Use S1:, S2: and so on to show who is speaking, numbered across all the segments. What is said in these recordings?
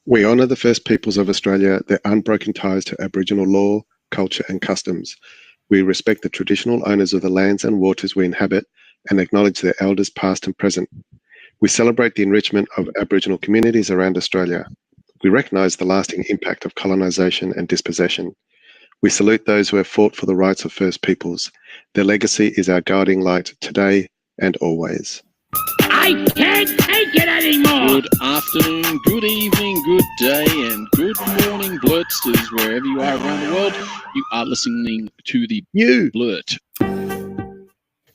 S1: We honour the First Peoples of Australia, their unbroken ties to Aboriginal law, culture and customs. We respect the traditional owners of the lands and waters we inhabit and acknowledge their elders past and present. We celebrate the enrichment of Aboriginal communities around Australia. We recognise the lasting impact of colonisation and dispossession. We salute those who have fought for the rights of First Peoples. Their legacy is our guiding light today and always.
S2: I can't take it anymore!
S3: Good afternoon, good evening, good day, and good morning, blurtsters, wherever you are around the world. You are listening to the Blurt.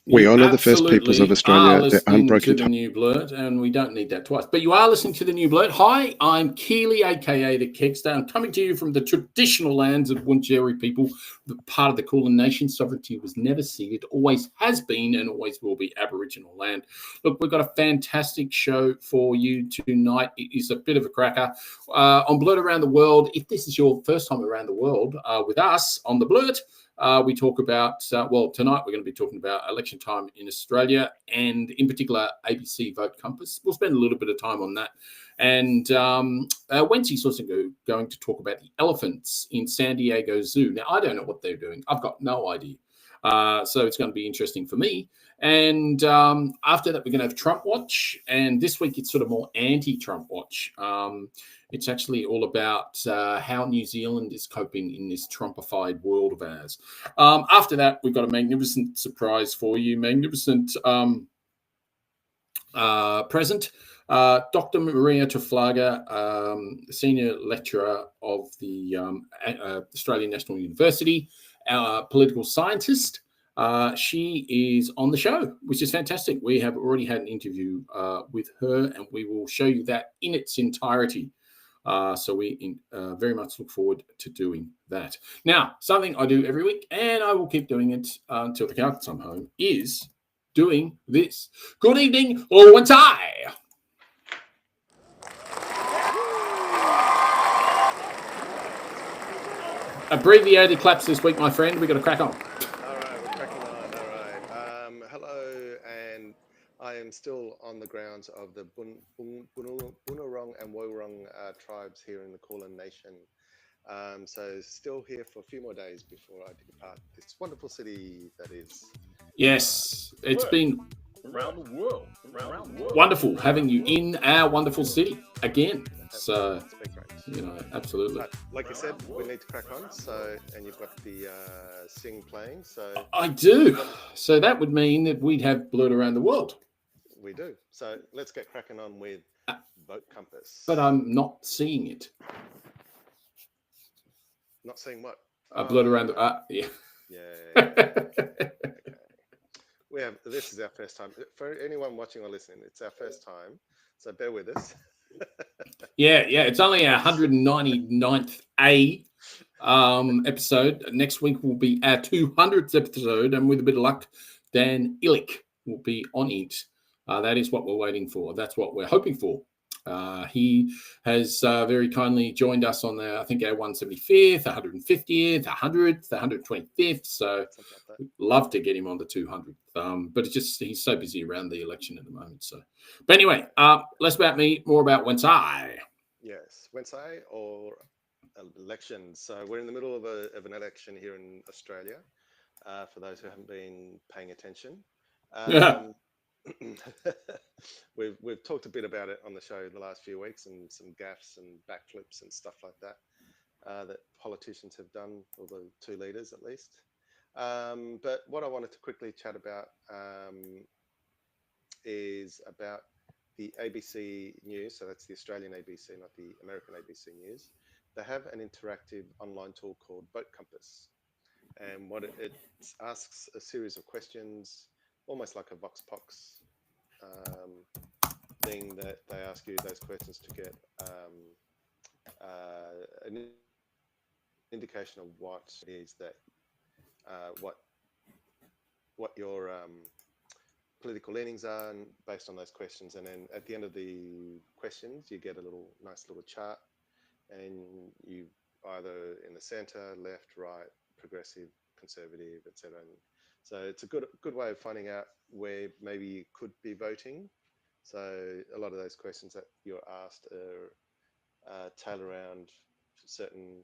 S1: We honour the First Peoples of Australia, their unbroken
S4: to the new blurt, and we don't need that twice. But you are listening to the new blurt. Hi, I'm Keely, aka the Kegster. I'm coming to you from the traditional lands of Wurundjeri people, the part of the Kulin Nation. Sovereignty was never ceded, always has been, and always will be Aboriginal land. Look, we've got a fantastic show for you tonight. It is a bit of a cracker. On Blurt Around the World, if this is your first time around the world with us on the Blurt, we talk about, tonight we're going to be talking about election time in Australia and in particular ABC Vote Compass. We'll spend a little bit of time on that. And Wednesday's also going to talk about the elephants in San Diego Zoo. Now, I don't know what they're doing. I've got no idea. So it's going to be interesting for me. And after that, we're going to have Trump Watch. And this week, it's sort of more anti-Trump Watch. It's actually all about how New Zealand is coping in this Trumpified world of ours. After that, we've got a magnificent surprise for you. Magnificent present. Dr. Marija Taflaga, senior lecturer of the Australian National University, political scientist. She is on the show, which is fantastic. We have already had an interview with her, and we will show you that in its entirety. So we very much look forward to doing that. Now, something I do every week, and I will keep doing it until the cows come home, is doing this. Good evening, Wentai. Abbreviated claps this week, my friend. We've got to crack on.
S1: All right, we're cracking on. All right. Hello, and I am still on the grounds of the Bunurong and Woiwurrung tribes here in the Kulin Nation. So still here for a few more days before I depart this wonderful city that is.
S4: Yes, it's been
S2: Around the world.
S4: Wonderful having you in our wonderful city again. So,
S1: It's been great.
S4: you know, absolutely.
S1: But like you said, we need to crack on. So, and you've got the Sing playing. So
S4: I do. So that would mean that we'd have Blurt Around the World.
S1: we do. So let's get cracking on with Vote Compass.
S4: But I'm not seeing it.
S1: Not seeing what?
S4: Blurt Around the... yeah.
S1: Yeah. Okay. This is our first time. For anyone watching or listening, it's our first time. So bear with us.
S4: Yeah. It's only our 199th episode. Next week will be our 200th episode, and with a bit of luck, Dan Illick will be on it. That is what we're waiting for. That's what we're hoping for. He has very kindly joined us on our 175th, 150th, 100th, 125th. So we'd love to get him on the 200th. But it's just he's so busy around the election at the moment. So, but anyway, less about me, more about Wensai.
S1: Yes, Wensai or elections. So we're in the middle of an election here in Australia. For those who haven't been paying attention. We've talked a bit about it on the show in the last few weeks, and some gaffes and backflips and stuff like that that politicians have done, or the two leaders at least. But what I wanted to quickly chat about is about the ABC News. So that's the Australian ABC, not the American ABC News. They have an interactive online tool called Vote Compass, and what it asks a series of questions, almost like a Vox Pox thing, that they ask you those questions to get an indication of what it is that what your political leanings are, and based on those questions. And then at the end of the questions, you get a nice little chart, and you either in the centre, left, right, progressive, conservative, etc. So it's a good way of finding out where maybe you could be voting. So a lot of those questions that you're asked tailor around certain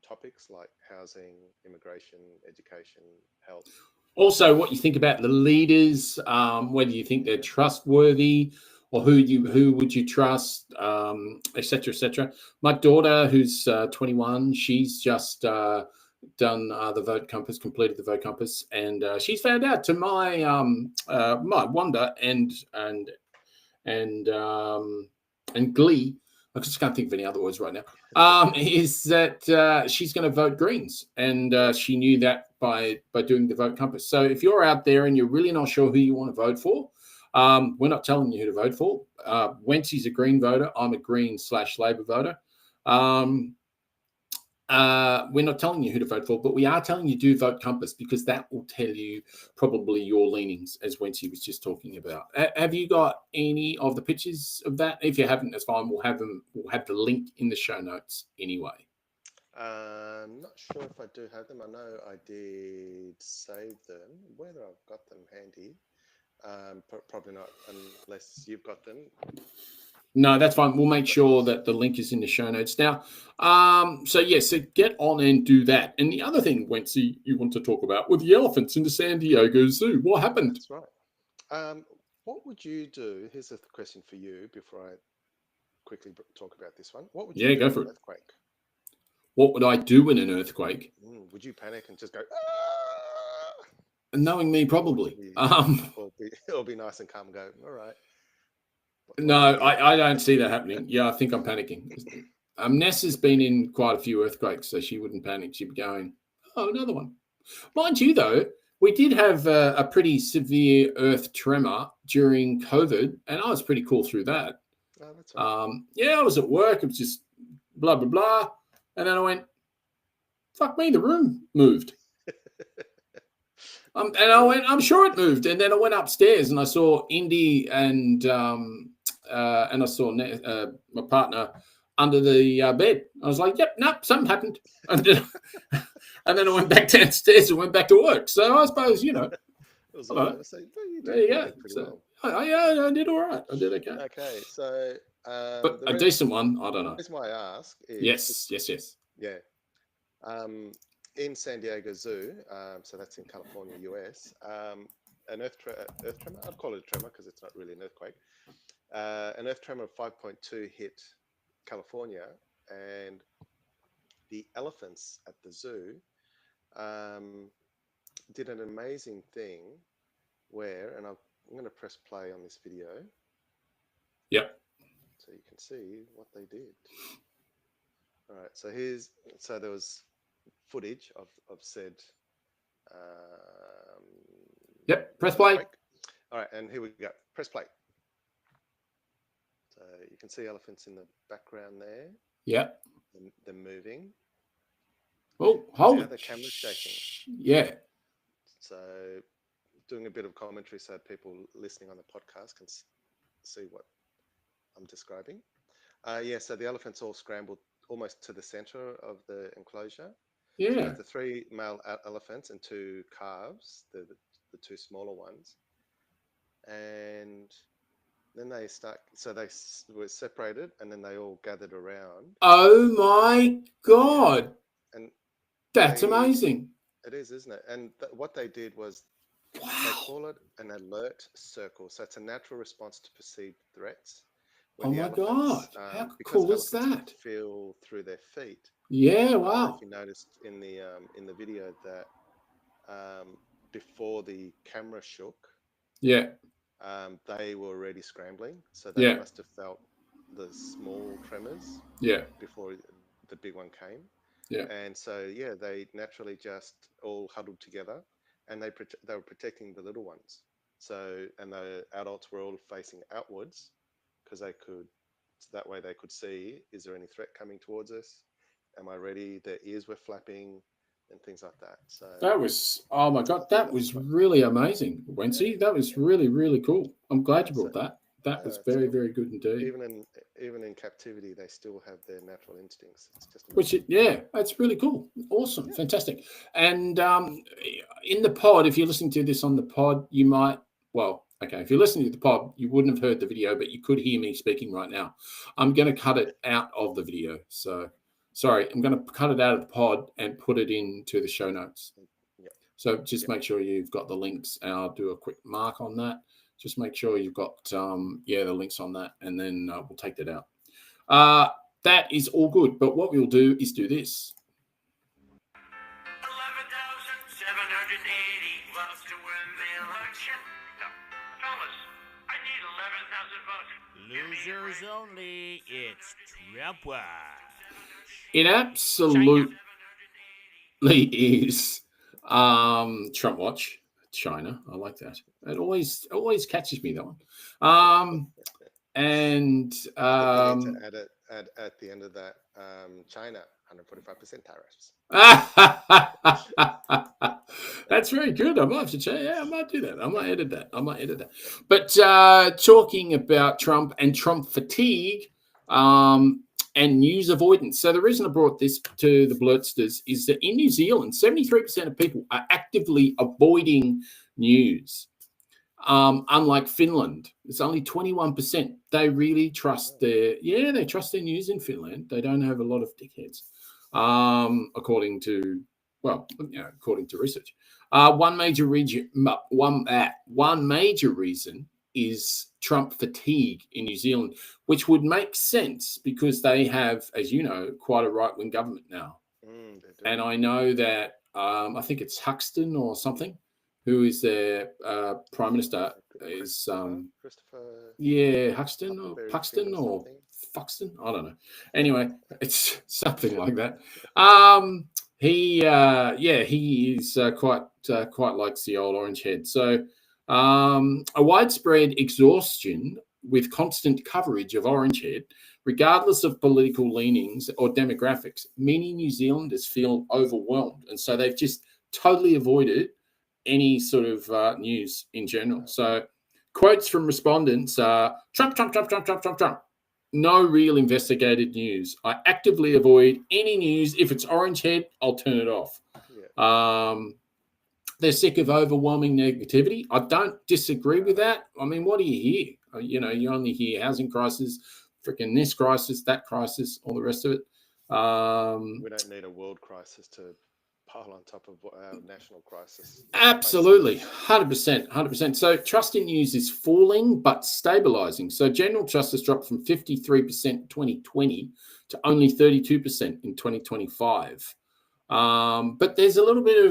S1: topics like housing, immigration, education, health.
S4: Also, what you think about the leaders, whether you think they're trustworthy, or who would you trust, etc., etc. My daughter, who's 21, she's just done the Vote Compass, completed the Vote Compass, and she's found out, to my my wonder and glee, I just can't think of any other words right now, is that she's going to vote Greens, and she knew that by doing the Vote Compass. So if you're out there and you're really not sure who you want to vote for, we're not telling you who to vote for. Wency's a Green voter. I'm a Green/Labor voter. We're not telling you who to vote for, but we are telling you do Vote Compass, because that will tell you probably your leanings, as Wency was just talking about. Have you got any of the pictures of that? If you haven't, that's fine. We'll have them. We'll have the link in the show notes anyway.
S1: I'm not sure if I do have them. I know I did save them. Whether I've got them handy, probably not, unless you've got them.
S4: No, that's fine. We'll make sure that the link is in the show notes now. So get on and do that. And the other thing, Wency, you want to talk about with the elephants in the San Diego Zoo. What happened?
S1: That's right. What would you do? Here's a question for you before I quickly talk about this one. What would you do
S4: go
S1: in
S4: for
S1: an
S4: it.
S1: earthquake?
S4: What would I do in an earthquake?
S1: Would you panic and just go, ah?
S4: Knowing me, probably.
S1: It'll be nice and calm and go, all right.
S4: No, I don't see that happening. Yeah, I think I'm panicking. Ness has been in quite a few earthquakes, so she wouldn't panic. She'd be going, oh, another one. Mind you, though, we did have a pretty severe earth tremor during COVID, and I was pretty cool through that.
S1: Oh, that's right.
S4: I was at work. It was just blah, blah, blah. And then I went, fuck me, the room moved. And I went, I'm sure it moved. And then I went upstairs and I saw Indy and I saw my partner under the bed. I was like, yep, nope, something happened. And then I went back downstairs and went back to work. So I suppose,
S1: It was all right. So,
S4: there you go. So, I did all right. I did okay.
S1: Okay, so...
S4: but a decent one, I don't know.
S1: That's why I ask.
S4: Yes.
S1: Yeah. In San Diego Zoo, so that's in California, US, an earth tremor, I'd call it a tremor because it's not really an earthquake. An earth tremor of 5.2 hit California, and the elephants at the zoo did an amazing thing where, and I'm going to press play on this video.
S4: Yep.
S1: So you can see what they did. All right, so there was footage of said.
S4: Yep, press play.
S1: All right, and here we go. Press play. So you can see elephants in the background there.
S4: Yep.
S1: They're moving.
S4: Oh, hold it.
S1: The camera's shaking.
S4: Yeah.
S1: So doing a bit of commentary so people listening on the podcast can see what I'm describing. So the elephants all scrambled almost to the center of the enclosure.
S4: Yeah.
S1: So the 3 male elephants and 2 calves, the 2 smaller ones. And then they were separated, and then they all gathered around.
S4: Oh my God.
S1: And
S4: that's amazing.
S1: It is, isn't it? And what they did was, they call it an alert circle. So it's a natural response to perceived threats.
S4: Oh my God! How cool is that?
S1: Feel through their feet.
S4: Yeah, wow.
S1: If you noticed in the video that before the camera shook, they were already scrambling, so they must have felt the small tremors. Before the big one came. And so they naturally just all huddled together, and they were protecting the little ones. So, and the adults were all facing outwards, because that way they could see, is there any threat coming towards us? Am I ready? Their ears were flapping and things like that. So
S4: that was, oh my God, that was really amazing, Wency. That was really, really cool. I'm glad you brought that. That was very, very good indeed.
S1: Even in captivity, they still have their natural instincts. It's just
S4: that's really cool. Awesome, fantastic. And in the pod, if you're listening to this on the pod, you might, well, Okay, if you're listening to the pod, you wouldn't have heard the video, but you could hear me speaking right now. I'm going to cut it out of the video. So, sorry, I'm going to cut it out of the pod and put it into the show notes.
S1: Yep.
S4: So just make sure you've got the links. I'll do a quick mark on that. Just make sure you've got, the links on that, and then we'll take that out. That is all good. But what we'll do is do this.
S2: 11,780 votes to win the election. No, fellas, I need 11,000 votes.
S5: Losers only. It's Trump watch.
S4: It absolutely is Trump watch. China. I like that. It always catches me, that one. And
S1: need to add it at the end of that. China, 145% tariffs.
S4: That's very good. I might have to change. Yeah, I might do that. I might edit that. But talking about Trump and Trump fatigue and news avoidance. So the reason I brought this to the Blurtsters is that in New Zealand, 73% of people are actively avoiding news. Unlike Finland, it's only 21%. They really trust they trust their news in Finland. They don't have a lot of dickheads, according to research. One major reason is Trump fatigue in New Zealand, which would make sense because they have, as you know, quite a right-wing government now. And I know that I think it's Huxton or something, who is their prime minister, is
S1: Christopher.
S4: Yeah, Huxton or Puxton or Fuxton. I don't know. Anyway, it's something like that. He is quite likes the old orange head. So a widespread exhaustion with constant coverage of orange head, regardless of political leanings or demographics, many New Zealanders feel overwhelmed, and so they've just totally avoided any sort of news in general. So quotes from respondents are Trump. No real investigated news. I actively avoid any news. If it's orange head, I'll turn it off. Yeah. They're sick of overwhelming negativity. I don't disagree with that. I mean, what do you hear? You only hear housing crisis, freaking this crisis, that crisis, all the rest of it.
S1: We don't need a world crisis to pile on top of our national crisis.
S4: Absolutely, 100%. So trust in news is falling but stabilizing. So general trust has dropped from 53% in 2020 to only 32% in 2025. But there's a little bit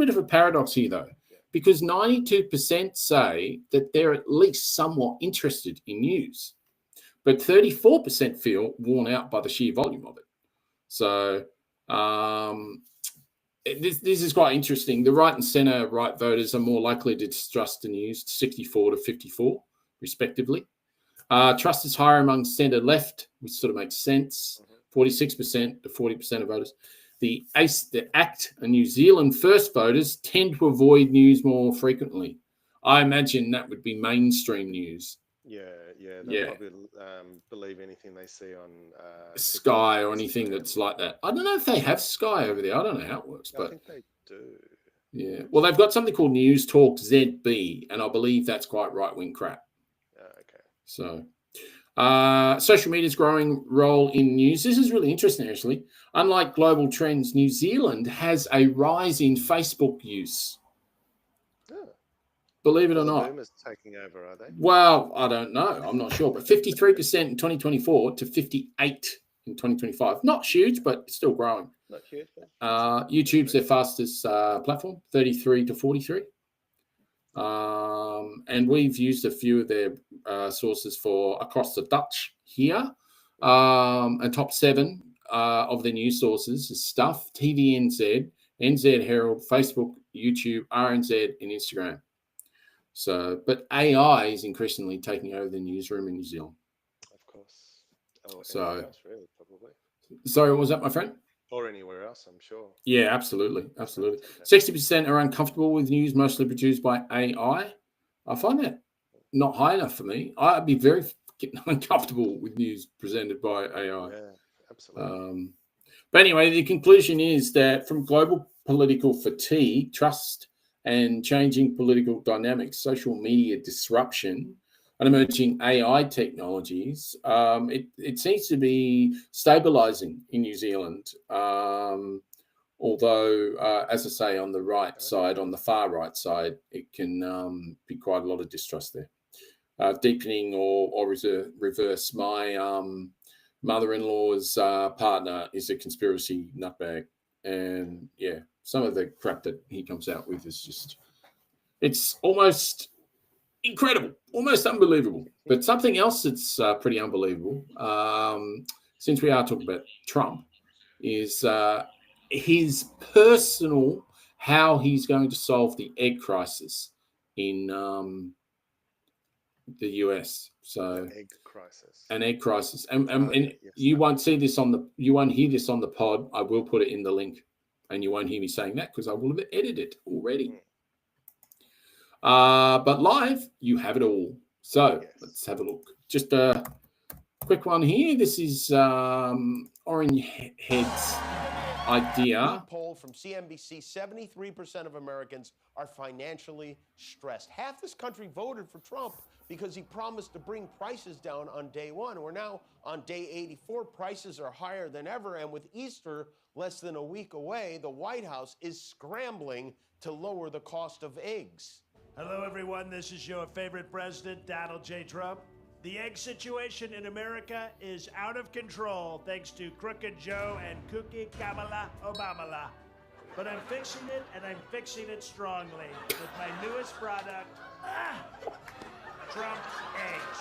S4: of a paradox here, though, because 92% say that they're at least somewhat interested in news, but 34% feel worn out by the sheer volume of it. So this is quite interesting. The right and centre right voters are more likely to distrust the news, 64 to 54, respectively. Trust is higher among centre left, which sort of makes sense, 46% to 40% of voters. The ACT and New Zealand First voters tend to avoid news more frequently. I imagine that would be mainstream news.
S1: They'll probably believe anything they see on
S4: Sky or anything that's like that. I don't know if they have Sky over there. I don't know how it works, but
S1: I think they do.
S4: Yeah, well, they've got something called News Talk ZB, and I believe that's quite right-wing crap.
S1: Okay.
S4: So, social media's growing role in news. This is really interesting, actually. Unlike global trends, New Zealand has a rise in Facebook use. Believe it or not.
S1: Boomers taking over, are they?
S4: Well, I don't know. I'm not sure. But 53% in 2024 to 58 in 2025. Not huge, but still growing.
S1: Not huge.
S4: YouTube's their fastest platform, 33 to 43. And we've used a few of their sources for across the Dutch here. And top 7 of the news sources is Stuff, TVNZ, NZ Herald, Facebook, YouTube, RNZ, and Instagram. So, but AI is increasingly taking over the newsroom in New Zealand.
S1: Of course.
S4: So,
S1: else, really, probably.
S4: Sorry, what was that, my friend?
S1: Or anywhere else, I'm sure.
S4: Yeah, absolutely. 60% are uncomfortable with news mostly produced by AI. I find that not high enough for me. I'd be very uncomfortable with news presented by AI.
S1: Yeah, absolutely.
S4: But anyway, the conclusion is that from global political fatigue, trust and changing political dynamics, social media disruption, and emerging AI technologies, it seems to be stabilizing in New Zealand. Although, as I say, on the right side, on the far right side, it can be quite a lot of distrust there. Deepening or reverse. My mother-in-law's partner is a conspiracy nutbag. And yeah, some of the crap that he comes out with is just, it's almost incredible, almost unbelievable. But something else that's pretty unbelievable, since we are talking about Trump, is his personal, how he's going to solve the egg crisis in the US. So
S1: Egg crisis.
S4: an egg crisis, and
S1: yes,
S4: you won't see this you won't hear this on the pod. I will put it in the link, and you won't hear me saying that because I will have edited it already. But live, you have it all. So let's have a look. Just a quick one here. This is Orange Head's idea.
S6: Poll from CNBC, 73% of Americans are financially stressed. Half this country voted for Trump because he promised to bring prices down on day one. We're now on day 84. Prices are higher than ever. And with Easter less than a week away, the White House is scrambling to lower the cost of eggs.
S7: Hello, everyone. This is your favorite president, Donald J. Trump. The egg situation in America is out of control thanks to Crooked Joe and Cookie Kamala Obamala. But I'm fixing it, and I'm fixing it strongly with my newest product, Trump eggs.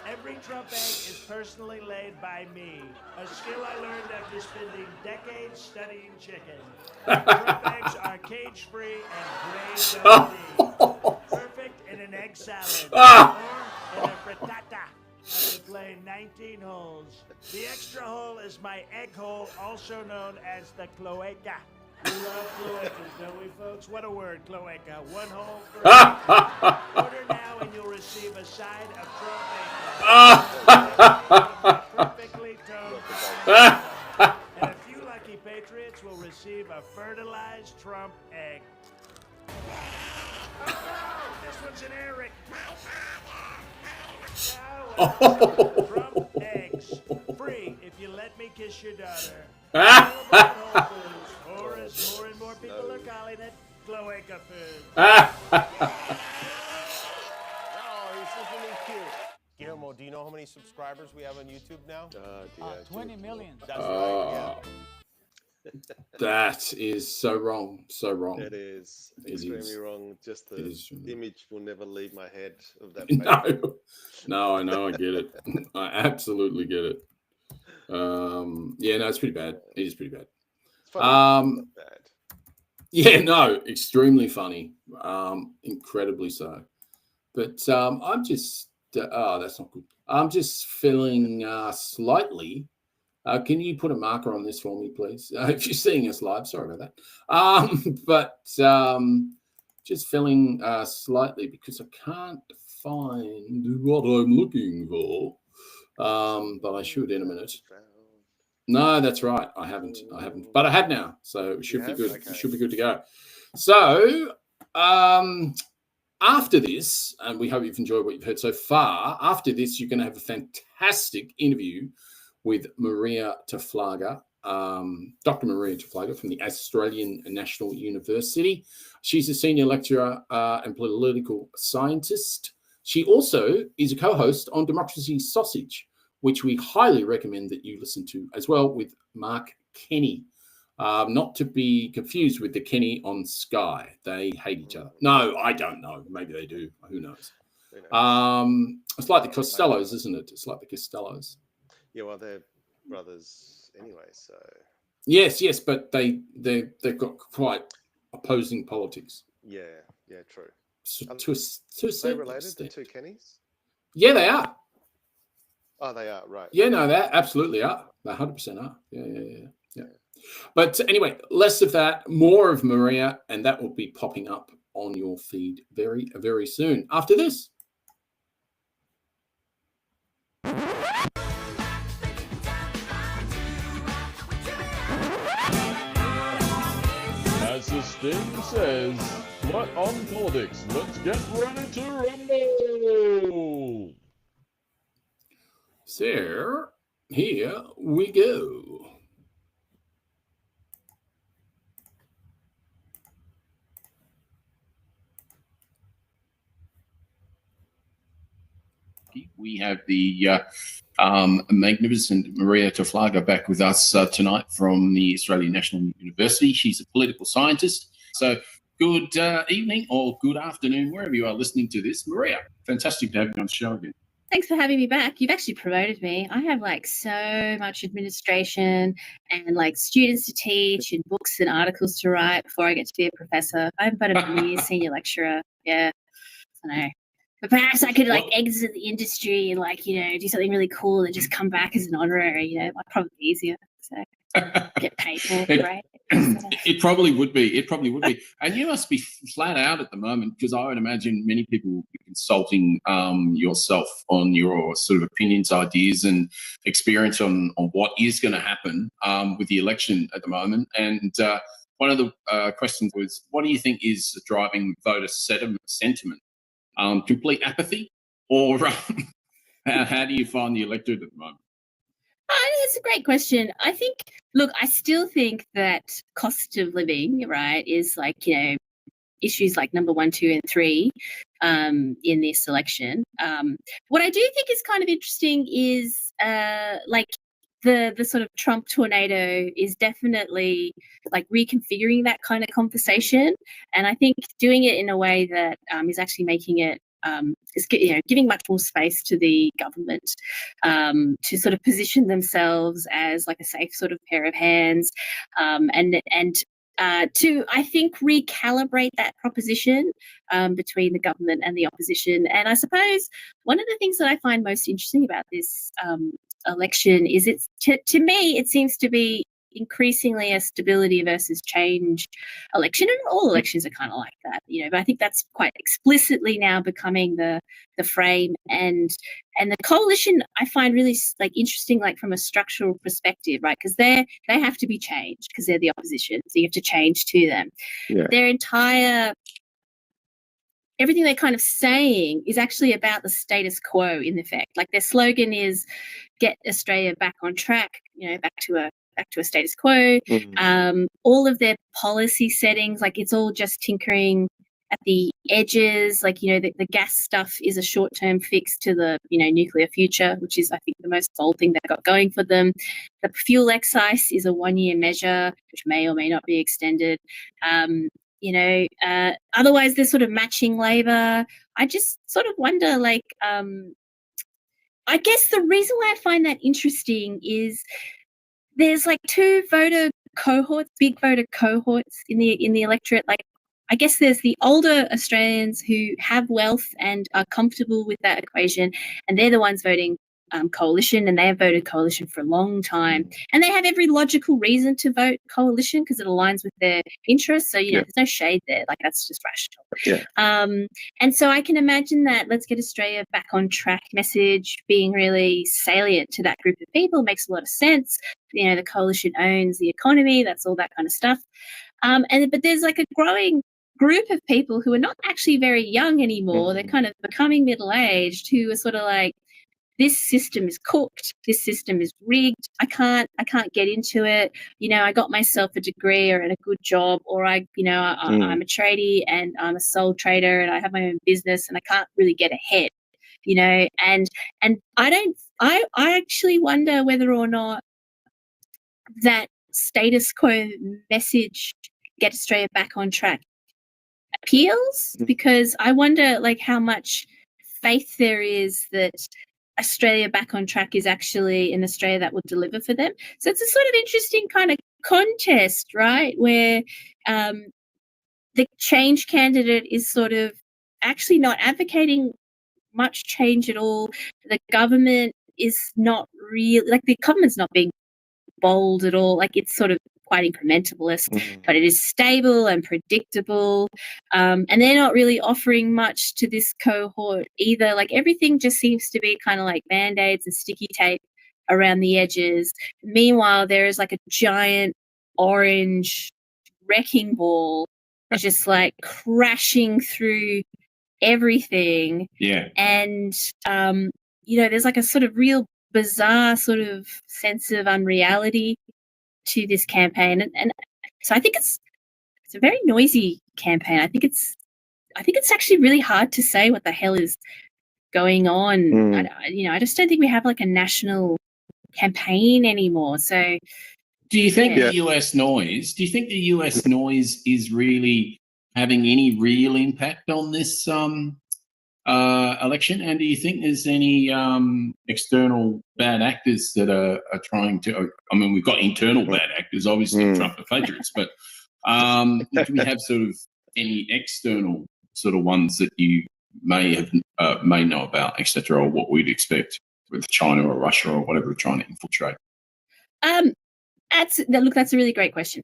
S7: Every Trump egg is personally laid by me, a skill I learned after spending decades studying chicken. Trump eggs are cage-free and grade perfect in an egg salad or in a frittata. After playing 19 holes. The extra hole is my egg hole, also known as the cloaca. We love cloacas, don't we, folks? What a word, cloaca. One hole for order now, and you'll receive a side of Trump egg. Perfectly toned. And a few lucky patriots will receive a fertilized Trump egg. Oh, no, this one's an Eric. Trump eggs. Free if you let me kiss your daughter. Or as more and more people are calling it, cloaca food.
S6: Oh, he's looking cute. Guillermo, do you know how many subscribers we have on YouTube now?
S8: 20 million.
S6: That's right, yeah.
S4: That is so wrong. So wrong.
S1: It is
S4: It
S1: extremely
S4: is.
S1: wrong. Just the image will never leave my head of that.
S4: No, I know. I get it. I absolutely get it. Yeah, no, it's pretty bad. It is pretty bad.
S1: It's funny, not bad.
S4: Yeah, no, extremely funny. Incredibly so. But I'm just, that's not good. I'm just feeling slightly. Can you put a marker on this for me, please? If you're seeing us live, sorry about that. But just feeling slightly because I can't find what I'm looking for. But I should in a minute. No, that's right. I haven't. But I have now, so it should be good. Okay. It should be good to go. So after this, and we hope you've enjoyed what you've heard so far. After this, you're going to have a fantastic interview with Marija Taflaga, Dr. Marija Taflaga from the Australian National University. She's a senior lecturer and political scientist. She also is a co-host on Democracy Sausage, which we highly recommend that you listen to as well, with Mark Kenny. Not to be confused with the Kenny on Sky. They hate each other. No, I don't know. Maybe they do. Who knows? It's like the Costellos, isn't it? It's like the Costellos.
S1: Yeah, well, they're brothers anyway, so.
S4: Yes, but they've got quite opposing politics.
S1: Yeah, true.
S4: So
S1: to a they related, the two Kennys?
S4: Yeah, they are.
S1: Oh, they are, right.
S4: Yeah, no, they absolutely are. They 100% are. Yeah. But anyway, less of that, more of Marija, and that will be popping up on your feed very, very soon. After this.
S3: As this Ding says, "What on politics? Let's get ready to rumble."
S4: So, here we go.
S3: We have the magnificent Marija Taflaga back with us tonight from the Australian National University. She's a political scientist. So good evening or good afternoon, wherever you are listening to this. Marija, fantastic to have you on the show again.
S9: Thanks for having me back. You've actually promoted me. I have like so much administration and like students to teach and books and articles to write before I get to be a professor. I'm about a year senior lecturer. Yeah, I know. But perhaps I could like exit the industry and like, you know, do something really cool and just come back as an honorary, you know, like probably easier. So get paid more, right?
S3: It probably would be. It probably would be. And you must be flat out at the moment, because I would imagine many people will be consulting yourself on your sort of opinions, ideas and experience on what is going to happen with the election at the moment. And one of the questions was, what do you think is driving voter sentiment? Complete apathy, or how do you find the electorate at the moment?
S9: That's a great question. I think, look, I still think that cost of living, right, is like, you know, issues like number 1, 2, and 3 in this election. What I do think is kind of interesting is like the sort of Trump tornado is definitely like reconfiguring that kind of conversation, and I think doing it in a way that is actually making it is, you know, giving much more space to the government to sort of position themselves as like a safe sort of pair of hands, and to, I think, recalibrate that proposition between the government and the opposition. And I suppose one of the things that I find most interesting about this election is it's to me it seems to be increasingly a stability versus change election, and all elections are kind of like that, you know, but I think that's quite explicitly now becoming the frame. And the coalition I find really like interesting, like from a structural perspective, right, because they have to be changed because they're the opposition, so you have to change to them. Their entire everything they're kind of saying is actually about the status quo in effect. Like their slogan is get Australia back on track, you know, back to a status quo. All of their policy settings, like it's all just tinkering at the edges. Like, you know, the gas stuff is a short-term fix to the, you know, nuclear future, which is, I think, the most bold thing they've got going for them. The fuel excise is a 1-year measure, which may or may not be extended. You know, otherwise they're sort of matching Labor. I just sort of wonder, like, I guess the reason why I find that interesting is there's like 2 voter cohorts, big voter cohorts in the electorate. Like, I guess there's the older Australians who have wealth and are comfortable with that equation, and they're the ones voting coalition, and they have voted coalition for a long time, and they have every logical reason to vote coalition because it aligns with their interests. So, you know, there's no shade there. Like, that's just rational. And so I can imagine that let's get Australia back on track message being really salient to that group of people. It makes a lot of sense. You know, the coalition owns the economy. That's all that kind of stuff. But there's like a growing group of people who are not actually very young anymore. They're kind of becoming middle-aged, who are sort of like, this system is cooked. This system is rigged. I can't get into it. You know, I got myself a degree or a good job, or I'm a tradie and I'm a sole trader and I have my own business and I can't really get ahead. You know, and I actually wonder whether or not that status quo message, get Australia back on track, appeals, because I wonder like how much faith there is that Australia back on track is actually an Australia that will deliver for them. So it's a sort of interesting kind of contest, right, where the change candidate is sort of actually not advocating much change at all. The government is not really, like, the government's not being bold at all. Like, it's sort of quite incrementalist, but it is stable and predictable. And they're not really offering much to this cohort either. Like, everything just seems to be kind of like Band-Aids and sticky tape around the edges. Meanwhile, there is like a giant orange wrecking ball just like crashing through everything.
S3: Yeah.
S9: And, there's like a sort of real bizarre sort of sense of unreality to this campaign. And so I think it's a very noisy campaign. I think it's actually really hard to say what the hell is going on. I just don't think we have like a national campaign anymore. So
S3: do you think
S9: Yeah.
S3: the US noise is really having any real impact on this election? And do you think there's any external bad actors that are trying to, I mean, we've got internal bad actors, obviously Trump the plagiarists, but do we have sort of any external sort of ones that you may know about, etc., or what we'd expect with China or Russia or whatever we're trying to infiltrate?
S9: That's a really great question.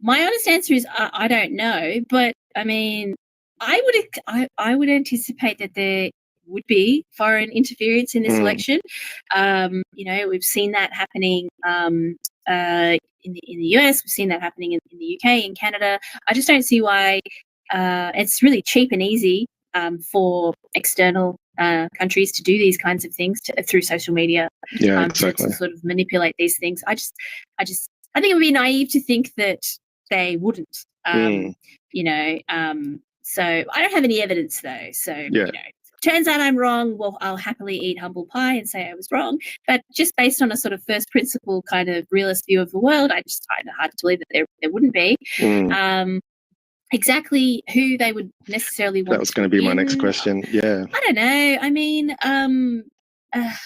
S9: My honest answer is I don't know, but I mean, I would anticipate that there would be foreign interference in this election. We've seen that happening in the US. We've seen that happening in the UK, in Canada. I just don't see why. It's really cheap and easy for external countries to do these kinds of things through social media.
S1: Yeah, exactly.
S9: To sort of manipulate these things. I think it would be naive to think that they wouldn't. So I don't have any evidence though. So turns out I'm wrong. Well, I'll happily eat humble pie and say I was wrong. But just based on a sort of first principle kind of realist view of the world, I just find it hard to believe that there wouldn't be. Exactly who they would necessarily want.
S1: That was going to be my next question. Yeah.
S9: I don't know. I mean, I'm not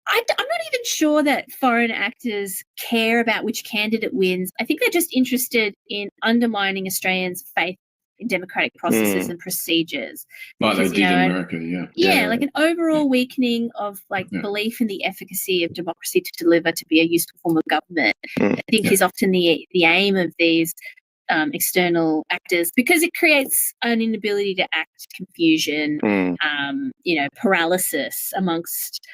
S9: even sure that foreign actors care about which candidate wins. I think they're just interested in undermining Australians' faith in democratic processes and procedures.
S3: Like
S9: Because,
S3: they did in America,
S9: Yeah, like an overall weakening of belief in the efficacy of democracy to deliver to be a useful form of government. I think is often the aim of these external actors, because it creates an inability to act, confusion, paralysis amongst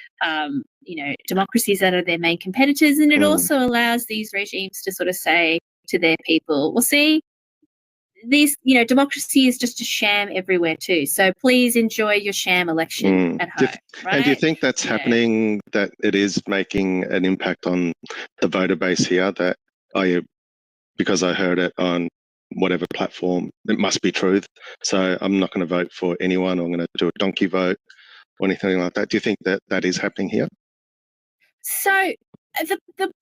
S9: democracies that are their main competitors, and it also allows these regimes to sort of say to their people, well, see, democracy is just a sham everywhere too, so please enjoy your sham election at home. Right?
S1: And do you think that's happening, that it is making an impact on the voter base here, that because I heard it on whatever platform, it must be truth, so I'm not going to vote for anyone, I'm going to do a donkey vote or anything like that? Do you think that is happening here?
S9: So the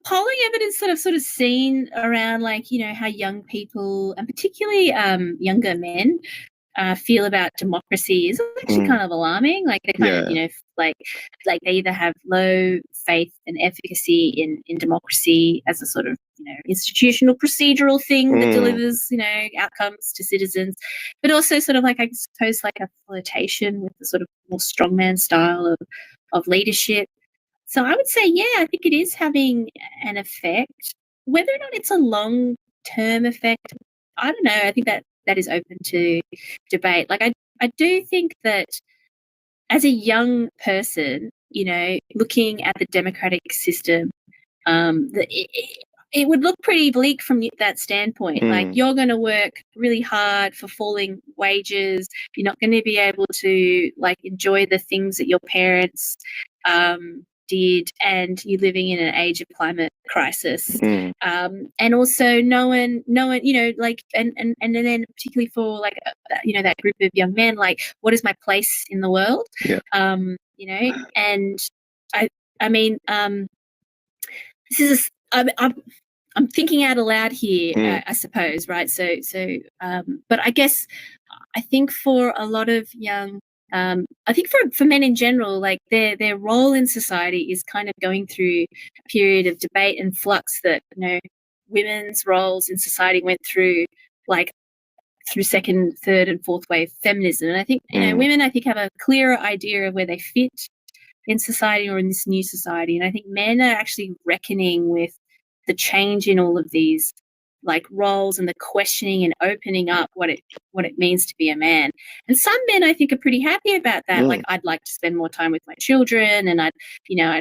S9: polling evidence that I've sort of seen around, how young people, and particularly younger men, feel about democracy is actually kind of alarming. Like they kind of, like they either have low faith and efficacy in democracy as a sort of, institutional procedural thing that delivers, outcomes to citizens, but also sort of like, I suppose, like a flirtation with the sort of more strongman style of leadership. So I would say, I think it is having an effect. Whether or not it's a long-term effect, I don't know. I think that is open to debate. Like I do think that as a young person, looking at the democratic system, it would look pretty bleak from that standpoint. Like, you're going to work really hard for falling wages. You're not going to be able to enjoy the things that your parents did, and you're living in an age of climate crisis. And also no one, and then particularly for that group of young men, what is my place in the world? And I mean, this is I'm thinking out aloud here, I suppose, right? So, but I guess I think for a lot of young, I think for men in general, their role in society is kind of going through a period of debate and flux that women's roles in society went through, through second, third, and fourth wave feminism. And I think women, have a clearer idea of where they fit in society or in this new society. And I think men are actually reckoning with the change in all of these like roles and the questioning and opening up what it means to be a man. And some men I think are pretty happy about that. Like, I'd like to spend more time with my children, and I'd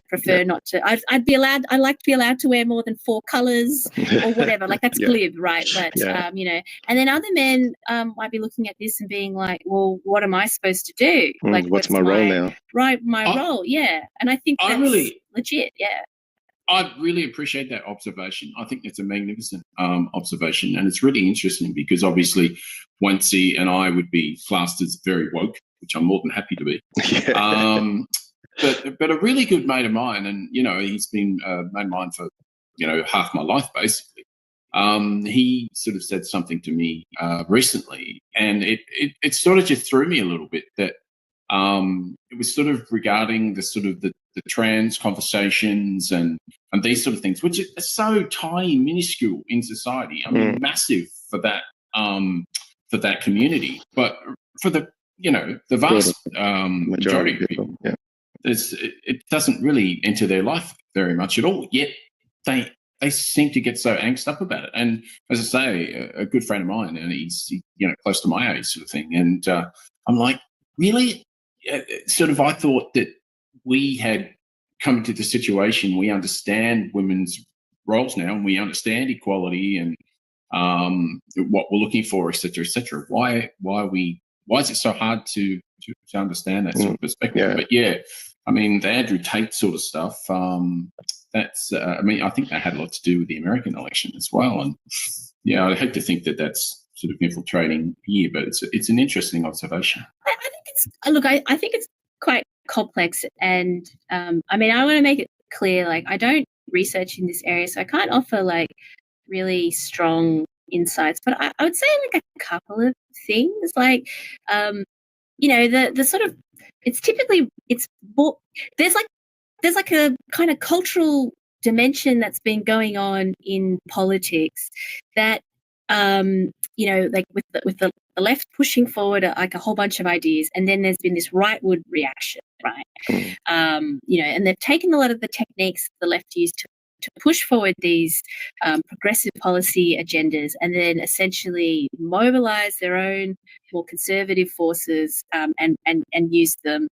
S9: prefer not to. I'd like to be allowed to wear more than 4 colors or whatever. Like, that's glib, right? But and then other men might be looking at this and being like, well, what am I supposed to do? Like,
S1: what's my role now?
S9: Right, my role, yeah. And I think that's legit, yeah.
S3: I really appreciate that observation. I think it's a magnificent observation, and it's really interesting because obviously Wansi and I would be classed as very woke, which I'm more than happy to be. But a really good mate of mine, and he's been a mate of mine for half my life basically. He sort of said something to me recently, and it sort of just threw me a little bit that it was sort of regarding the trans conversations and these sort of things, which are so tiny, minuscule in society. I mean, massive for that community, but for the vast majority of people, it doesn't really enter their life very much at all. Yet they seem to get so angst up about it. And as I say, a good friend of mine, and he's close to my age, sort of thing. And I'm like, really? Sort of, I thought that we had come into the situation, we understand women's roles now, and we understand equality and what we're looking for, et cetera, et cetera. Why is it so hard to understand that sort of perspective? But I mean, the Andrew Tate sort of stuff, that's, I think that had a lot to do with the American election as well. And I hate to think that that's sort of infiltrating here, but it's an interesting observation.
S9: I think it's quite complex, and I want to make it clear, like, I don't research in this area, so I can't offer like really strong insights, but I would say like a couple of things, like the sort of, it's typically, there's like a kind of cultural dimension that's been going on in politics that like with the left pushing forward like a whole bunch of ideas, and then there's been this rightward reaction, right? And they've taken a lot of the techniques the left used to push forward these progressive policy agendas, and then essentially mobilize their own more conservative forces and use them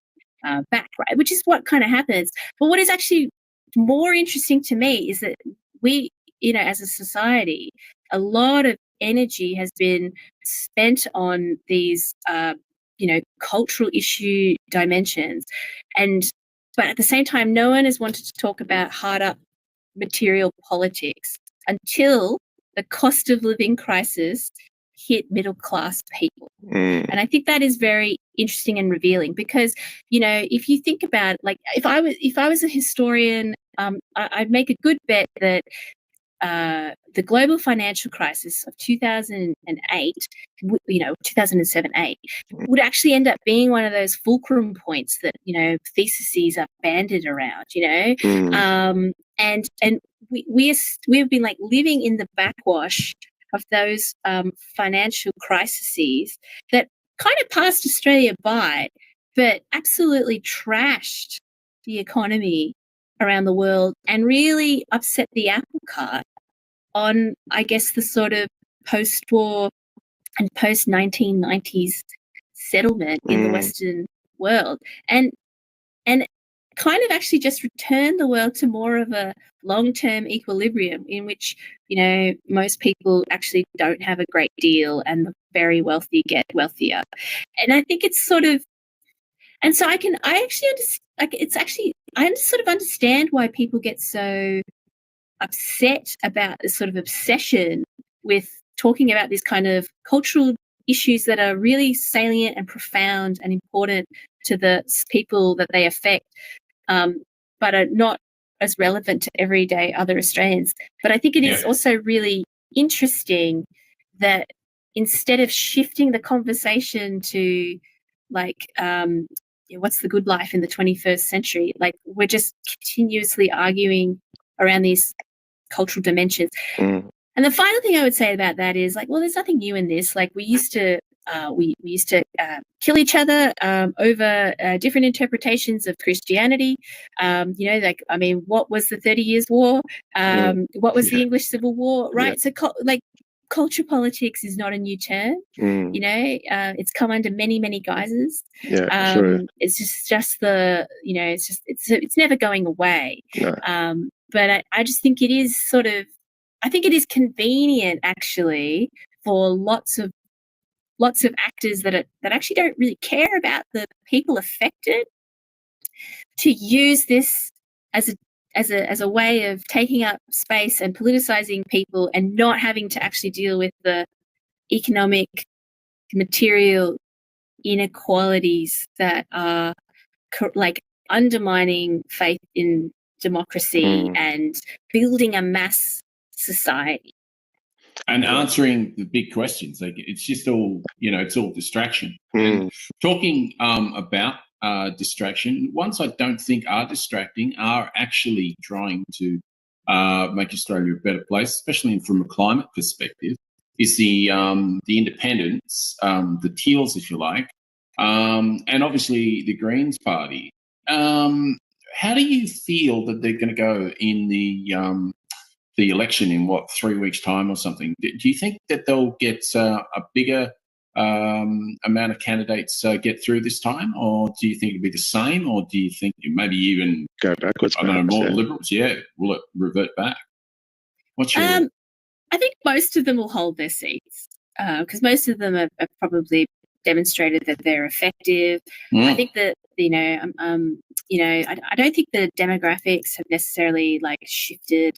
S9: back, right? Which is what kind of happens. But what is actually more interesting to me is that we, as a society, a lot of energy has been spent on these, cultural issue dimensions, but at the same time, no one has wanted to talk about hard up material politics until the cost of living crisis hit middle class people. And I think that is very interesting and revealing, because if you think about, like, if I was a historian, I'd make a good bet that the global financial crisis of 2008, 2007-8, would actually end up being one of those fulcrum points that theses are banded around. And we've been like living in the backwash of those financial crises that kind of passed Australia by, but absolutely trashed the economy around the world and really upset the apple cart on, I guess, the sort of post-war and post-1990s settlement in the Western world, and kind of actually just return the world to more of a long-term equilibrium in which, most people actually don't have a great deal and the very wealthy get wealthier. And I think it's sort of, and so I sort of understand why people get so upset about this sort of obsession with talking about these kind of cultural issues that are really salient and profound and important to the people that they affect, but are not as relevant to everyday other Australians. But I think it is also really interesting that instead of shifting the conversation to like, what's the good life in the 21st century, like, we're just continuously arguing around these cultural dimensions. And the final thing I would say about that is, like, well, there's nothing new in this. Like, we used to kill each other over different interpretations of Christianity. What was the 30 Years' War? What was the English Civil War? Right. So, culture politics is not a new term. You know, it's come under many, many guises.
S1: Yeah, true.
S9: It's just the, you know, it's never going away.
S1: No.
S9: But I just think it is sort of, I think it is convenient actually for lots of actors that actually don't really care about the people affected to use this as a way of taking up space and politicizing people and not having to actually deal with the economic, material inequalities that are like undermining faith in democracy and building a mass society.
S3: And answering the big questions. Like, it's just all, you know, it's all distraction. And talking about distraction, ones I don't think are distracting are actually trying to make Australia a better place, especially from a climate perspective, is the independents, the Teals, if you like, and obviously the Greens Party. How do you feel that they're going to go in the election in 3 weeks' time or something? Do you think that they'll get a bigger amount of candidates get through this time, or do you think it'll be the same, or do you think maybe even
S1: go backwards?
S3: I don't know, more Liberals? Yeah, will it revert back? What's your?
S9: I think most of them will hold their seats because most of them have probably demonstrated that they're effective. I think that I don't think the demographics have necessarily like shifted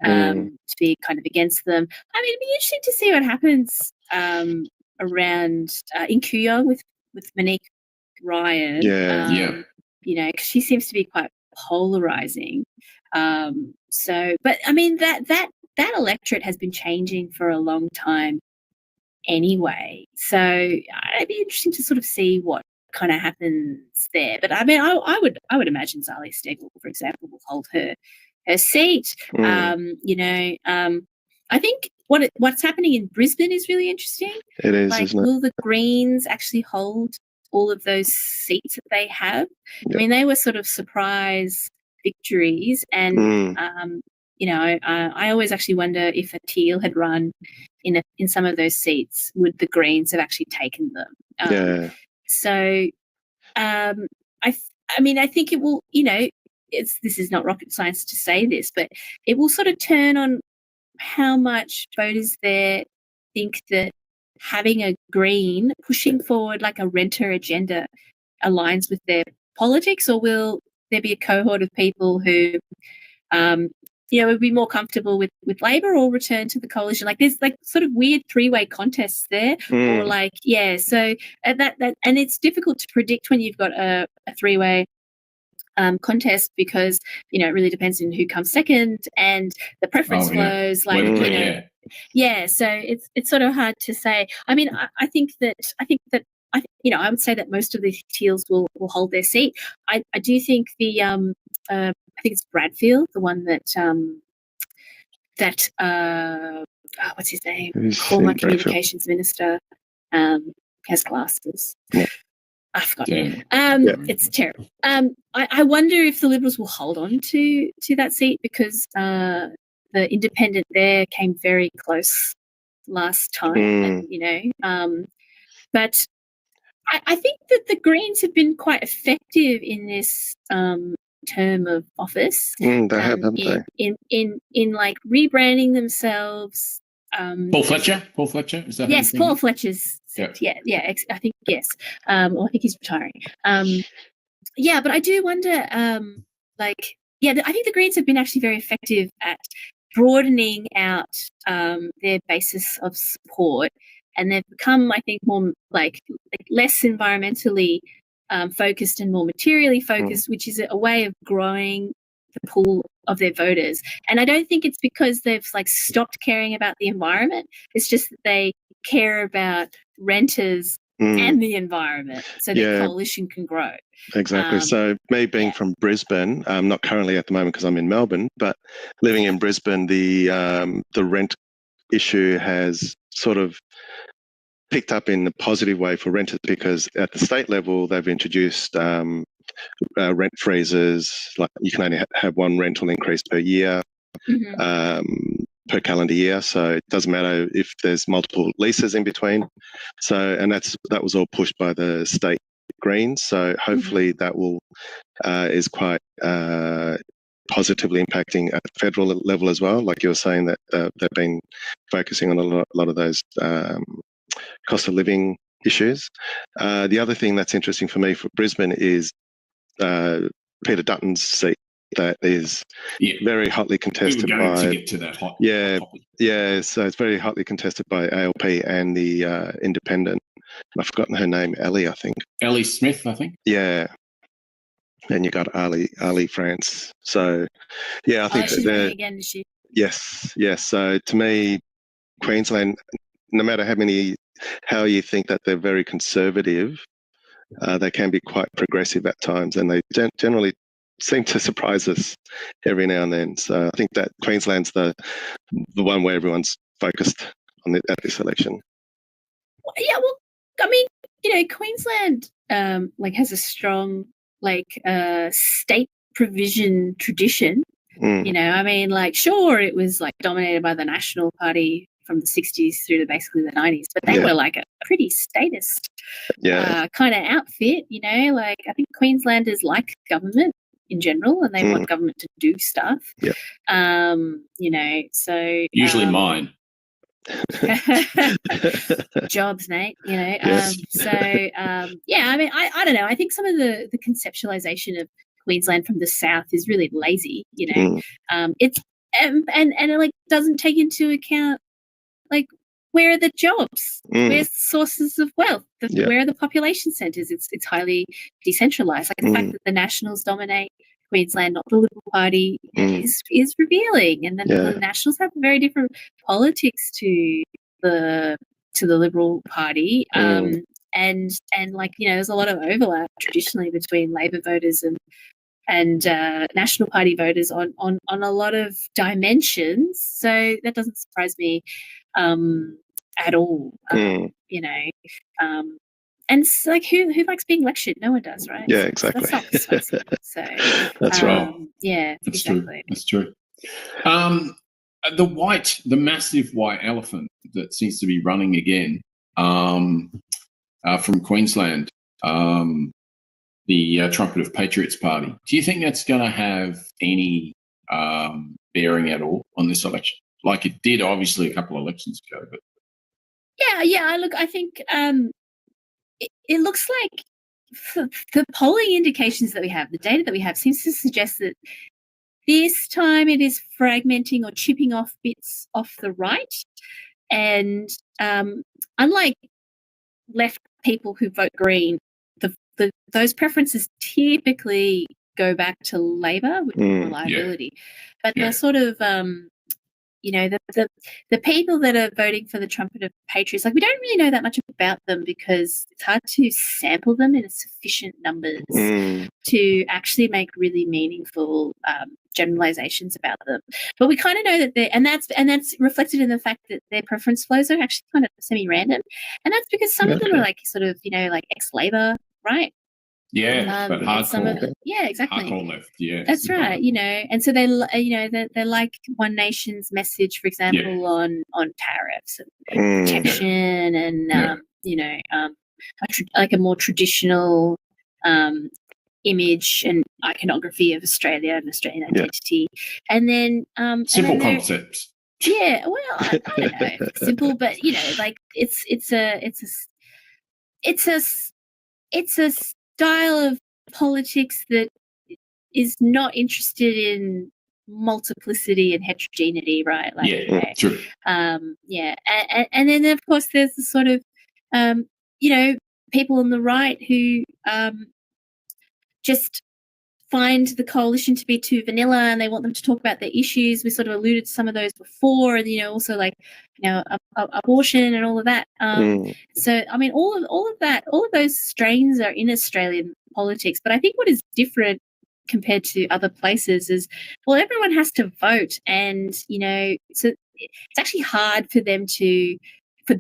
S9: to be kind of against them. I mean, it'd be interesting to see what happens around in Kooyong with Monique Ryan. You know, because she seems to be quite polarizing. But I mean that electorate has been changing for a long time anyway. So it'd be interesting to sort of see what kind of happens there. But I mean, I would imagine Zali Steggall, for example, will hold her seat. I think what's happening in Brisbane is really interesting.
S1: It is,
S9: like,
S1: isn't it?
S9: will the Greens actually hold all of those seats that they have? I mean, they were sort of surprise victories, and I always actually wonder if a Teal had run in some of those seats, would the Greens have actually taken them? So, I think it will. You know, this is not rocket science to say this, but it will sort of turn on how much voters there think that having a Green pushing forward like a renter agenda aligns with their politics, or will there be a cohort of people who would be more comfortable with Labor or return to the coalition? Like, there's like sort of weird three-way contests there, or like, so that and it's difficult to predict when you've got a three-way contest, because it really depends on who comes second and the preference flows. Like, so it's sort of hard to say. I mean, I think that I would say that most of the Teals will hold their seat. I do think I think it's Bradfield, the one that what's his name? Former communications minister, has glasses. I forgot. It's terrible. I wonder if the Liberals will hold on to that seat, because the independent there came very close last time, but I think that the Greens have been quite effective in this term of office.
S1: They have, haven't they?
S9: In like rebranding themselves.
S3: Paul Fletcher? Is that?
S9: Yes, Paul Fletcher's. Yeah. I think yes. I think he's retiring. But I do wonder. I think the Greens have been actually very effective at broadening out their basis of support, and they've become, I think, more like less environmentally focused and more materially focused, which is a way of growing the pool of their voters. And I don't think it's because they've like stopped caring about the environment. It's just that they care about renters and the environment, so the coalition can grow.
S1: Exactly. So me being from Brisbane, not currently at the moment because I'm in Melbourne, but living in Brisbane, the rent issue has sort of picked up in a positive way for renters, because at the state level they've introduced rent freezes, like you can only have one rental increase per year. per calendar year, so it doesn't matter if there's multiple leases in between. So, and that was all pushed by the state Greens. So hopefully that will is quite positively impacting at the federal level as well. Like you were saying, that they've been focusing on a lot of those cost of living issues. The other thing that's interesting for me for Brisbane is Peter Dutton's seat. That is very hotly contested
S3: we were going
S1: by.
S3: to get to that hot topic.
S1: Yeah. So it's very hotly contested by ALP and the Independent. I've forgotten her name, Ellie, I think.
S3: Ellie Smith, I think.
S1: Yeah. And you got Ali France. So yeah, I think
S9: she's running again, is she?
S1: Yes. So to me, Queensland, no matter how you think that they're very conservative, they can be quite progressive at times, and they generally seem to surprise us every now and then. So I think that Queensland's the one where everyone's focused on at this election.
S9: Yeah, well, I mean, Queensland has a strong state provision tradition. I mean, sure, it was dominated by the National Party from the 60s through to basically the 90s, but they were a pretty statist kind of outfit. I think Queenslanders like government in general, and they want government to do stuff. So
S3: usually mine.
S9: Jobs, Nate.
S3: Yes.
S9: I mean, I don't know. I think some of the conceptualization of Queensland from the south is really lazy. It's and it doesn't take into account where are the jobs, where's the sources of wealth, where are the population centres. It's highly decentralised. The fact that the Nationals dominate Queensland, not the Liberal Party, is revealing. And then the Nationals have very different politics to the Liberal Party. And there's a lot of overlap traditionally between Labor voters and National Party voters on a lot of dimensions. So that doesn't surprise me at all. And it's who likes being lectured? No one does, right?
S1: Yeah, exactly.
S9: That's not persuasive. So
S1: that's right.
S9: Yeah,
S3: that's
S9: exactly.
S3: True. That's true. The massive white elephant that seems to be running again from Queensland, the Trumpet of Patriots Party. Do you think that's going to have any bearing at all on this election? Like it did, obviously, a couple of elections ago. But
S9: yeah. Look, I think it looks like the polling indications that we have, the data that we have, seems to suggest that this time it is fragmenting or chipping off bits off the right. And unlike left people who vote Green, those preferences typically go back to Labor with reliability. But they're sort of the people that are voting for the Trumpet of Patriots, we don't really know that much about them because it's hard to sample them in sufficient numbers to actually make really meaningful generalizations about them. But we kind of know that that's reflected in the fact that their preference flows are actually kind of semi-random, and that's because some of them are ex-Labor, right?
S3: Yeah, but hardcore.
S9: Yeah, exactly.
S3: Hardcore left. Yeah,
S9: that's right. And so they like One Nation's message, for example, on tariffs and protection, and a more traditional image and iconography of Australia and Australian identity, and then
S3: simple concepts.
S9: Yeah, well, I don't know if it's simple, but it's a style of politics that is not interested in multiplicity and heterogeneity, right?
S3: True.
S9: And then of course there's the sort of people on the right who just find the coalition to be too vanilla and they want them to talk about their issues. We sort of alluded to some of those before, and also abortion and all of that. So I mean, all of those strains are in Australian politics. But I think what is different compared to other places is, well, everyone has to vote, and so it's actually hard for them to, for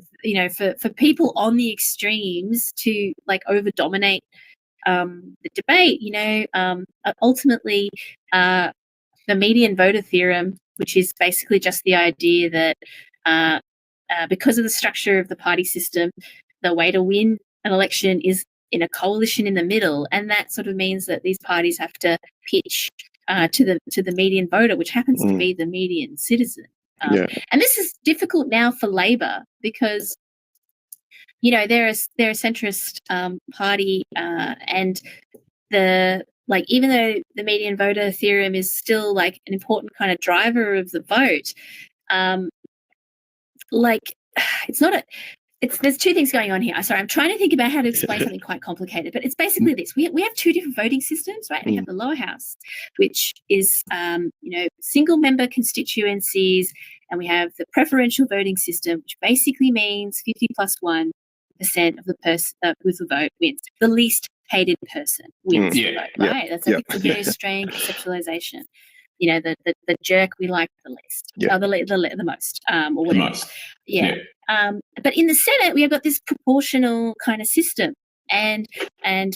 S9: people on the extremes to over dominate the debate. Ultimately, the median voter theorem, which is basically just the idea that because of the structure of the party system, the way to win an election is in a coalition in the middle, and that sort of means that these parties have to pitch to the median voter, which happens to be the median citizen. And this is difficult now for Labor because, you know, they're a centrist party, and even though the median voter theorem is still like an important kind of driver of the vote, there's two things going on here. Sorry, I'm trying to think about how to explain something quite complicated, but it's basically this. We have two different voting systems, right? We have the lower house, which is, single member constituencies, and we have the preferential voting system, which basically means 50 plus 1% of the person with the vote wins. The least hated person wins the vote, right? That's a very strange conceptualization. You know, the jerk we like the least, or the most, or whatever. The most. But in the Senate, we have got this proportional kind of system, and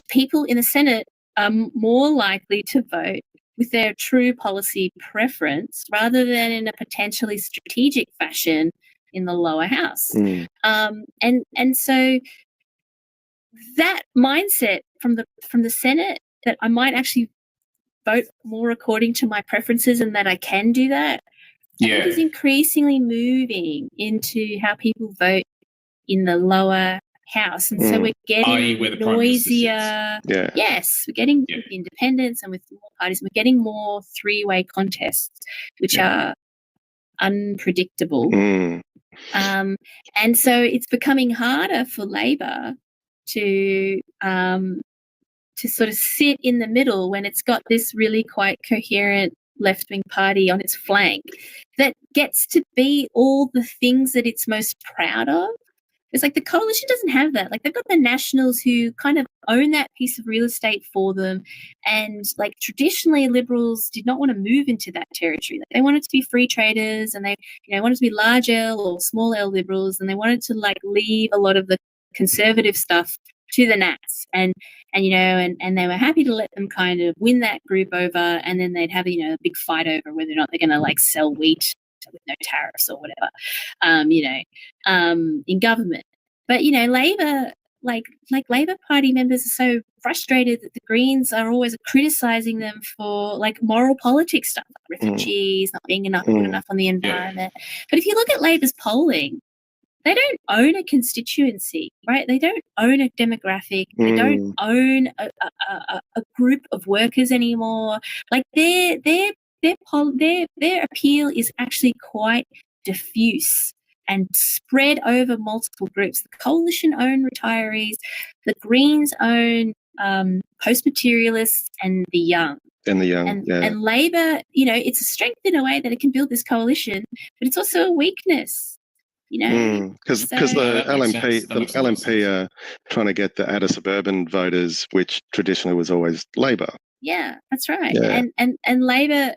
S9: people in the Senate are more likely to vote with their true policy preference rather than in a potentially strategic fashion in the lower house. And so that mindset from the Senate, that I might actually vote more according to my preferences and that I can do that, I think is increasingly moving into how people vote in the lower house. And so we're getting noisier. Yes, we're getting with independents and with more parties, we're getting more three-way contests, which are unpredictable. And so it's becoming harder for Labor to sort of sit in the middle when it's got this really quite coherent left-wing party on its flank that gets to be all the things that it's most proud of. It's like the coalition doesn't have that. Like, they've got the Nationals who kind of own that piece of real estate for them, and like traditionally Liberals did not want to move into that territory. Like, they wanted to be free traders, and they wanted to be large L or small L Liberals, and they wanted to like leave a lot of the conservative stuff to the Nats, and they were happy to let them kind of win that group over, and then they'd have a big fight over whether or not they're going to like sell wheat with no tariffs or whatever, in government. But Labor, like Labor Party members are so frustrated that the Greens are always criticising them for like moral politics stuff, like refugees not being good enough on the environment. But if you look at Labor's polling, they don't own a constituency, right? They don't own a demographic. They don't own a group of workers anymore. Like their appeal is actually quite diffuse and spread over multiple groups. The coalition own retirees, the Greens own post-materialists and the young. And Labor, it's a strength in a way that it can build this coalition, but it's also a weakness.
S1: Because the LNP are trying to get the outer suburban voters, which traditionally was always Labor.
S9: Yeah, that's right. Yeah. And Labor,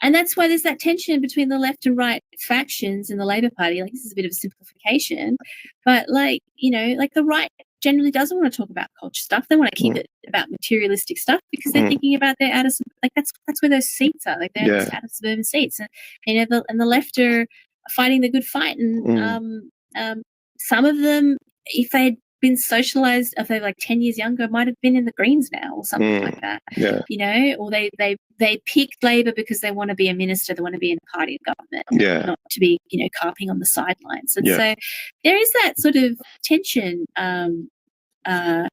S9: and that's why there's that tension between the left and right factions in the Labor Party. Like, this is a bit of a simplification, but like the right generally doesn't want to talk about culture stuff. They want to keep it about materialistic stuff because they're thinking about their outer, like that's where those seats are, like they're outer suburban seats, and the left are fighting the good fight, and some of them, if they'd been socialized, if they're like 10 years younger, might have been in the Greens now or something like that. Or they picked Labor because they want to be a minister, they want to be in a party of government, not to be carping on the sidelines. And so there is that sort of tension, that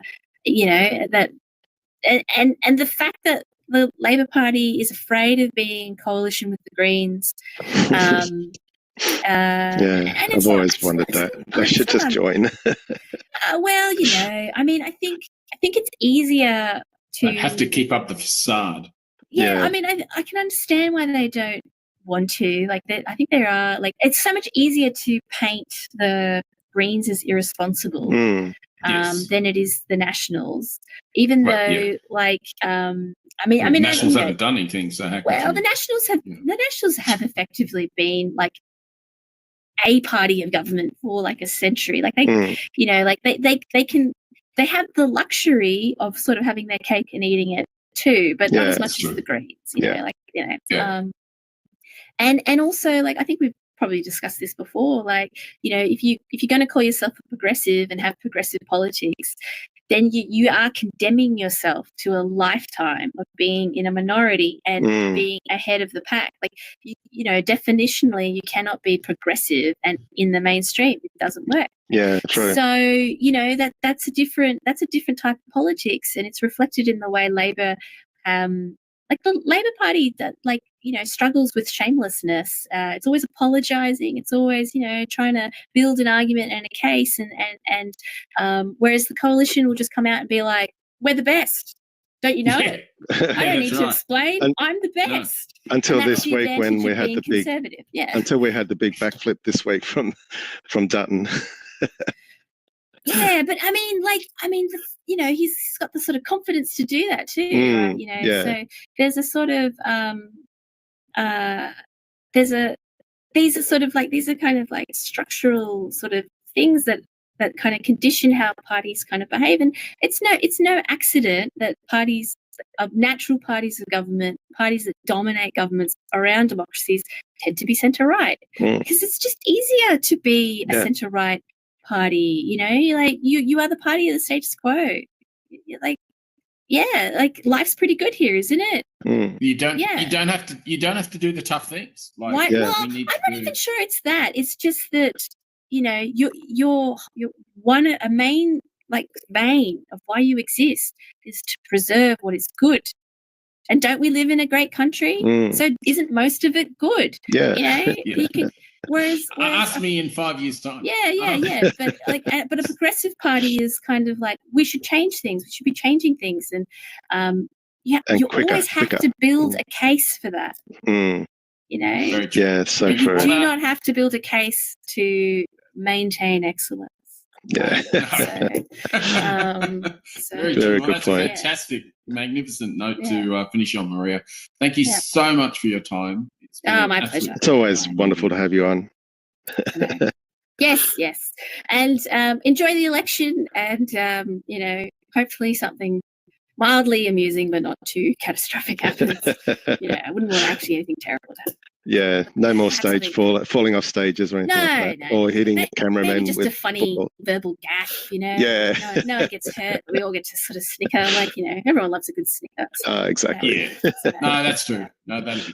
S9: and the fact that the Labor Party is afraid of being in coalition with the Greens.
S1: I've always wondered that. They should just join.
S9: Well, I think it's easier to...
S3: They have to keep up the facade.
S9: Yeah. I mean, I can understand why they don't want to. Like, I think there are, like, it's so much easier to paint the Greens as irresponsible than it is the Nationals, even though, like, the
S3: Nationals haven't done anything, so how can
S9: the Nationals have effectively been like a party of government for like a century. Like they they have the luxury of sort of having their cake and eating it too, but not
S1: Yeah,
S9: as much
S3: true.
S9: as the Greens.
S3: Yeah.
S9: And also, like, I think we've probably discussed this before. Like, if you're going to call yourself a progressive and have progressive politics, then you are condemning yourself to a lifetime of being in a minority and being ahead of the pack. Like, definitionally, you cannot be progressive and in the mainstream. It doesn't work.
S1: Yeah, true.
S9: So that's a different type of politics, and it's reflected in the way Labor, like the Labor Party, that struggles with shamelessness. It's always apologising. It's always trying to build an argument and a case, and whereas the coalition will just come out and be like, "We're the best. Don't you know it? I don't need to explain. I'm the best."
S1: Until
S9: And that's
S1: this
S9: the
S1: week when
S9: advantage
S1: we
S9: of
S1: had
S9: being
S1: the big
S9: conservative. Yeah.
S1: until we had the big backflip this week from Dutton.
S9: Yeah, but he's got the sort of confidence to do that too, right?
S1: Yeah.
S9: So there's a sort of these are kind of like structural sort of things that kind of condition how parties kind of behave, and it's no accident that natural parties of government, parties that dominate governments around democracies, tend to be centre right, because it's just easier to be a centre right party. You are the party of the status quo. Life's pretty good here, isn't it?
S3: You don't have to do the tough things.
S9: I'm not even sure it's that. It's just that you're a main vein of why you exist is to preserve what is good. And don't we live in a great country? So isn't most of it good?
S1: Yeah.
S9: You can, whereas
S3: ask me in 5 years' time.
S9: Yeah. But a progressive party is kind of like, we should change things. We should be changing things, and you always have to build a case for that.
S3: Very true.
S1: Yeah, so true.
S9: You do not have to build a case to maintain excellence.
S1: Yeah.
S3: Very
S1: good
S3: that's
S1: point.
S3: A fantastic, magnificent note to finish on, Marija. Thank you so much for your time. It's been
S9: my pleasure.
S1: It's always wonderful to have you on.
S9: Yes. And enjoy the election, and hopefully something mildly amusing but not too catastrophic happens. I wouldn't want actually anything terrible to happen.
S1: Yeah, no more falling off stages or anything like that. Or hitting cameramen
S9: maybe just
S1: with
S9: a funny
S1: football.
S9: verbal gaffe,
S1: Yeah.
S9: No one gets hurt. We all get to sort of snicker, everyone loves a good snicker. So,
S1: exactly.
S3: Yeah. No, that's true. No, that'd be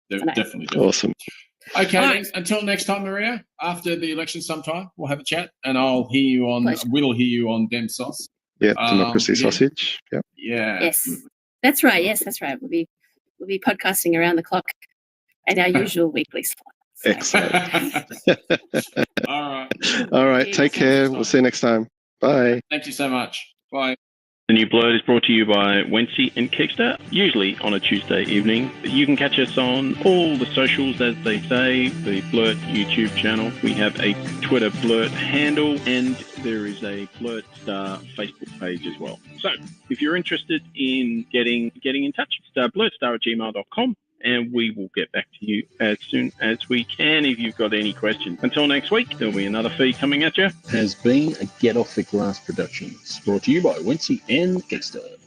S3: good. Definitely.
S1: Awesome.
S3: Okay, then, until next time, Marija, after the election sometime, we'll have a chat, and we'll hear you on Dem Sauce.
S1: Yeah, Democracy Sausage. Yep.
S3: Yeah.
S9: Yes, that's right. We'll be podcasting around the clock at our usual weekly slot. So.
S1: Excellent.
S3: All right.
S1: Take care. We'll see you next time. Bye.
S3: Thank you so much. Bye.
S10: The New Blurt is brought to you by Wency and Kickster, usually on a Tuesday evening. You can catch us on all the socials, as they say, the Blurt YouTube channel. We have a Twitter Blurt handle, and there is a Blurt Star Facebook page as well. So if you're interested in getting in touch, it's blurtstar@gmail.com. And we will get back to you as soon as we can if you've got any questions. Until next week, there'll be another feed coming at you.
S11: Has been a Get Off the Grass Productions, brought to you by Wency and Kickster.